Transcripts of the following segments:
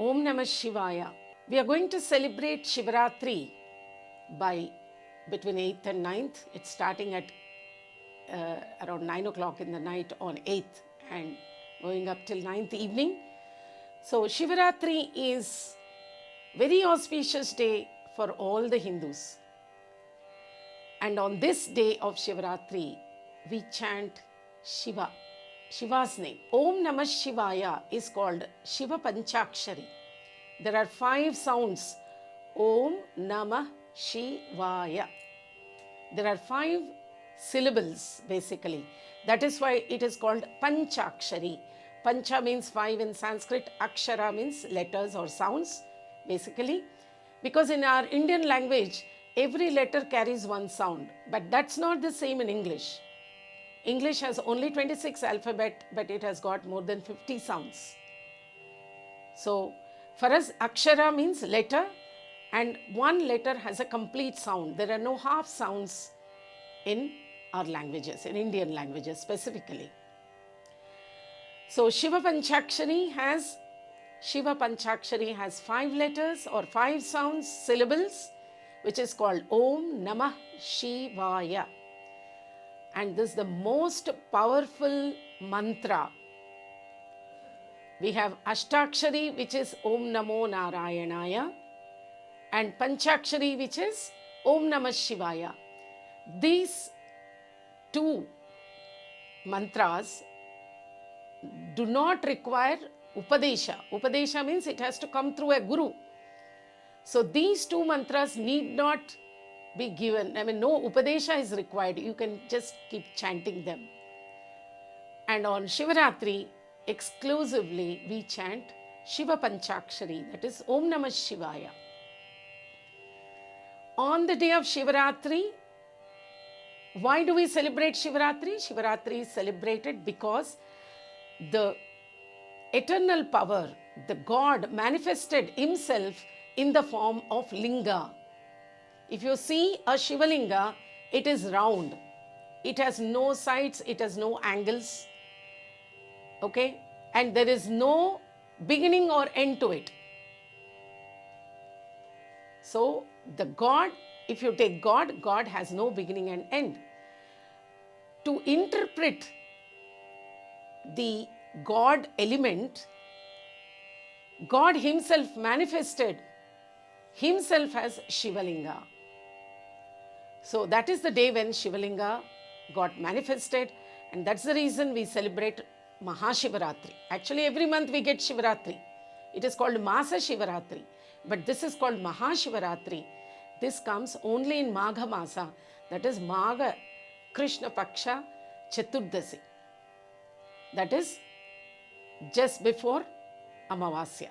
Om Namah Shivaya. We are going to celebrate Shivaratri by between 8th and 9th. It's starting at around 9 o'clock in the night on 8th and going up till 9th evening. So Shivaratri is very auspicious day for all the Hindus. And on this day of Shivaratri, we chant Shiva, Shiva's name. Om Namah Shivaya is called Shiva Panchakshari. There are 5 sounds. Om Namah Shivaya. There are 5 syllables basically. That is why it is called Panchakshari. Pancha means 5 in Sanskrit. Akshara means letters or sounds basically. Because in our Indian language, every letter carries one sound. But that's not the same in English. English has only 26 alphabet, but it has got more than 50 sounds. So for us, Akshara means letter, and one letter has a complete sound. There are no half sounds in our languages, in Indian languages specifically. So Shiva Panchakshari has 5 letters or 5 sounds, syllables, which is called Om Namah Shivaya. And this is the most powerful mantra. We have Ashtakshari, which is Om Namo Narayanaya, and Panchakshari, which is Om Namah Shivaya. These 2 mantras do not require Upadesha. Upadesha means it has to come through a guru. So these 2 mantras need not be given. No Upadesha is required. You can just keep chanting them. And on Shivaratri, exclusively we chant Shiva Panchakshari, that is Om Namah Shivaya. On the day of Shivaratri, why do we celebrate Shivaratri? Shivaratri is celebrated because the eternal power, the God manifested himself in the form of Linga. If you see a Shiva Linga, it is round. It has no sides, it has no angles. Okay? And there is no beginning or end to it. So, the God, if you take God, God has no beginning and end. To interpret the God element, God himself manifested himself as Shivalinga. So that is the day when Shivalinga got manifested, and that's the reason we celebrate Mahashivratri. Actually, every month we get Shivaratri. It is called Masa Shivaratri, but this is called Mahashivratri. This comes only in Magha Masa, that is Magha Krishna Paksha Chaturdasi. That is just before Amavasya.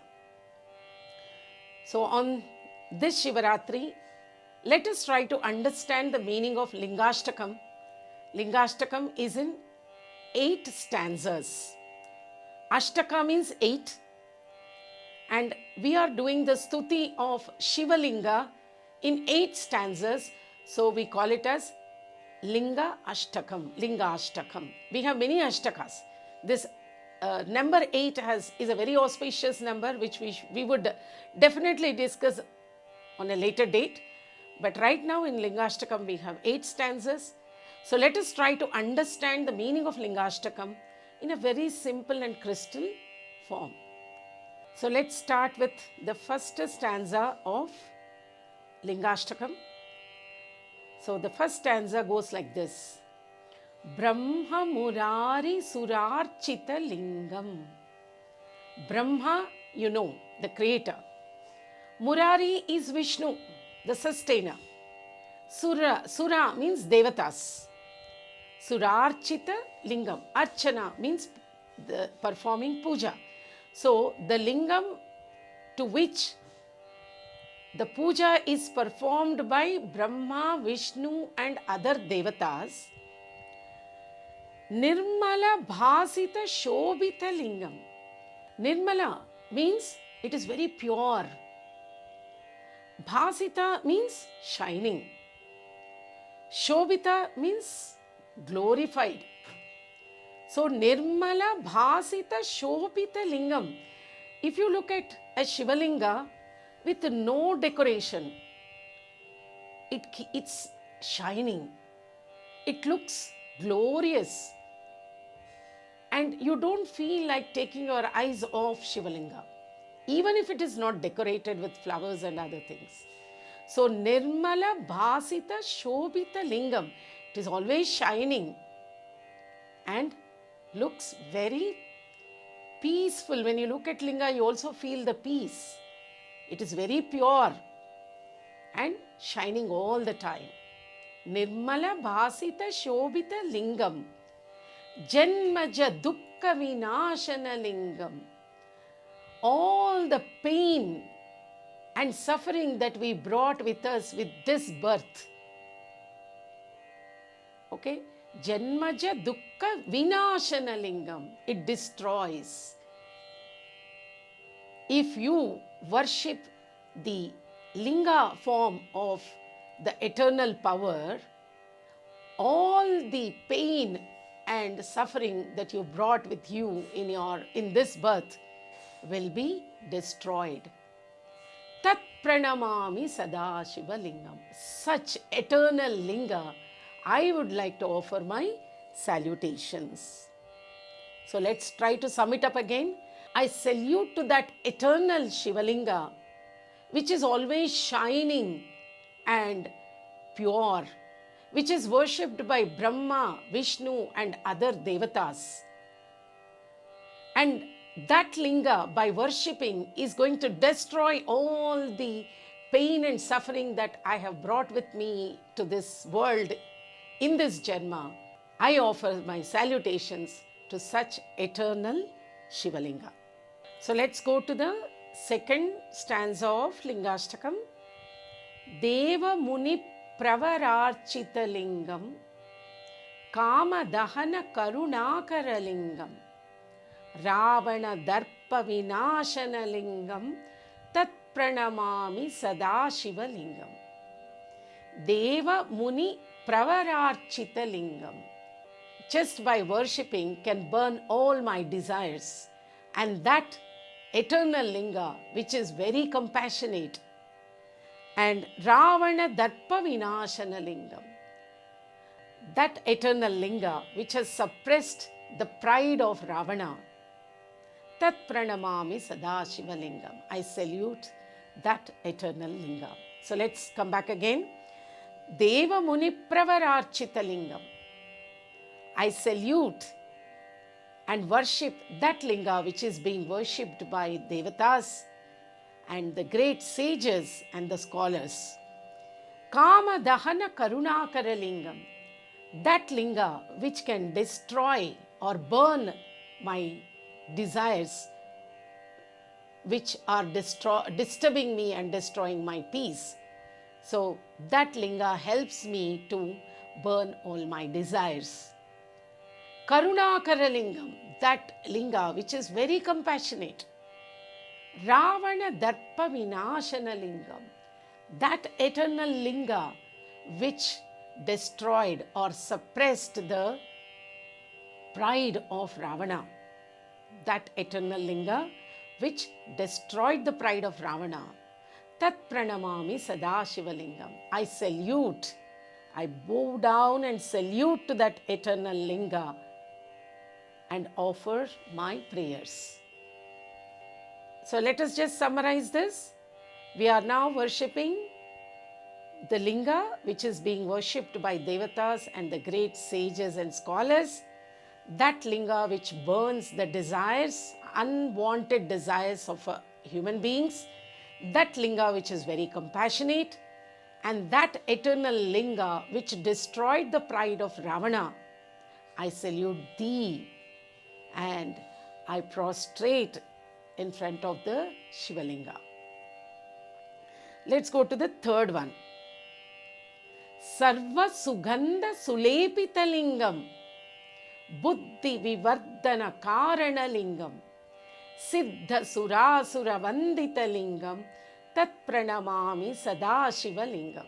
So on this Shivaratri, let us try to understand the meaning of Lingashtakam. Lingashtakam is in 8 stanzas. Ashtaka means 8. And we are doing the stuti of Shivalinga in 8 stanzas. So we call it as Linga Ashtakam. Linga Ashtakam. We have many Ashtakas. This number 8 is a very auspicious number, which we would definitely discuss on a later date. But right now in Lingashtakam we have 8 stanzas. So let us try to understand the meaning of Lingashtakam in a very simple and crystal form. So let's start with the first stanza of Lingashtakam. So the first stanza goes like this. Brahma Murari Surarchita Lingam. Brahma, you know, the creator. Murari is Vishnu, the sustainer. Sura means Devatas. Surarchita Lingam. Archana means the performing puja. So the lingam to which the puja is performed by Brahma, Vishnu and other Devatas. Nirmala Bhasita Shobhita Lingam. Nirmala means it is very pure. Bhasita means shining. Shobhita means glorified. So Nirmala Bhasita Shobhita Lingam. If you look at a Shivalinga with no decoration, it's shining. It looks glorious. And you don't feel like taking your eyes off Shivalinga, even if it is not decorated with flowers and other things. So, Nirmala Bhasita Shobhita Lingam, it is always shining and looks very peaceful. When you look at Linga, you also feel the peace. It is very pure and shining all the time. Nirmala Bhasita Shobhita Lingam, Janmaja Dukkha Vinashana Lingam. All the pain and suffering that we brought with us with this birth. Okay? Janmaja Dukkha Vinashana Lingam. It destroys. If you worship the Linga form of the eternal power, all the pain and suffering that you brought with you in this birth will be destroyed. Tat pranamami sada Shiva Lingam. Such eternal Linga, I would like to offer my salutations. So let's try to sum it up again. I salute to that eternal Shivalinga, which is always shining and pure, which is worshipped by Brahma, Vishnu and other devatas. And that Linga, by worshipping, is going to destroy all the pain and suffering that I have brought with me to this world in this Janma. I offer my salutations to such eternal Shivalinga. So let's go to the second stanza of Lingashtakam. Deva Muni Pravararchita Lingam, Kama Dahana Karunakara Lingam, Ravana Darpa Vinashana Lingam, Tat Pranamami Sada Shiva Lingam. Deva Muni Pravararchita Lingam. Just by worshipping can burn all my desires, and that eternal Linga, which is very compassionate, and Ravana Darpa Vinashana Lingam, that eternal Linga which has suppressed the pride of Ravana, Tat Pranamami Sada Shiva Lingam. I salute that eternal Linga. So let's come back again. Deva Muni Pravararchita Lingam. I salute and worship that Linga which is being worshipped by Devatas and the great sages and the scholars. Kama Dahana Karunakara Lingam. That Linga which can destroy or burn my desires, which are disturbing me and destroying my peace. So that Linga helps me to burn all my desires. Karunakara Lingam, that Linga which is very compassionate. Ravana Darpa Vinashana Lingam, that eternal Linga which destroyed or suppressed the pride of Ravana. That eternal Linga which destroyed the pride of Ravana. Tat Pranamami Sada Shiva Lingam. I salute, I bow down and salute to that eternal Linga and offer my prayers. So let us just summarize this. We are now worshipping the Linga which is being worshipped by Devatas and the great sages and scholars. That Linga which burns the desires, unwanted desires of human beings. That Linga which is very compassionate. And that eternal Linga which destroyed the pride of Ravana. I salute thee and I prostrate in front of the Shivalinga. Let's go to the third one. Sarva Sugandha Sulepita Lingam, Buddhi Vivardhana Karana Lingam, Siddha Surasura Vandita Lingam, Tat Pranamami Sada Shiva Lingam.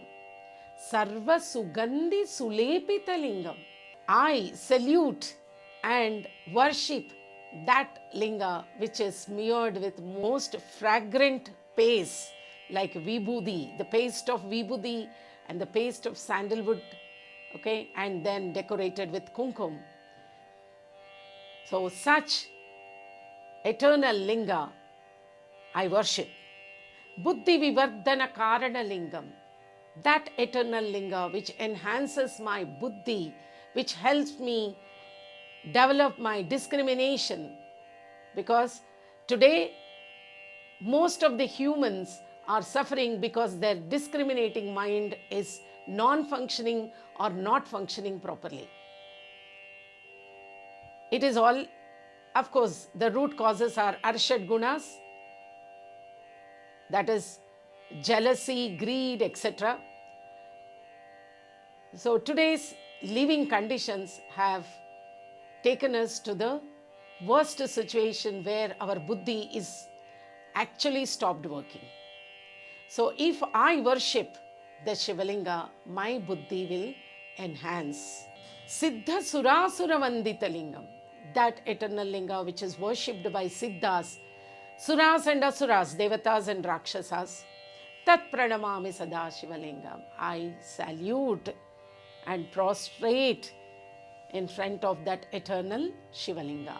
Sarva Sugandhi Sulepita Lingam. I salute and worship that linga which is smeared with most fragrant paste like vibhuti, the paste of vibhuti and the paste of sandalwood, okay, and then decorated with kumkum. So such eternal linga I worship. Buddhi Vivardhana Karana Lingam, that eternal linga which enhances my buddhi, which helps me develop my discrimination. Because today, most of the humans are suffering because their discriminating mind is non-functioning or not functioning properly. It is all, of course, the root causes are Arshad Gunas, that is jealousy, greed, etc. So today's living conditions have taken us to the worst situation where our buddhi is actually stopped working. So if I worship the Shivalinga, my buddhi will enhance. Siddha Surasura Vandita Lingam, that eternal linga which is worshipped by Siddhas, Suras and Asuras, Devatas and Rakshasas, Tat Pranamami Sada Shivalingam. I salute and prostrate in front of that eternal Shivalinga.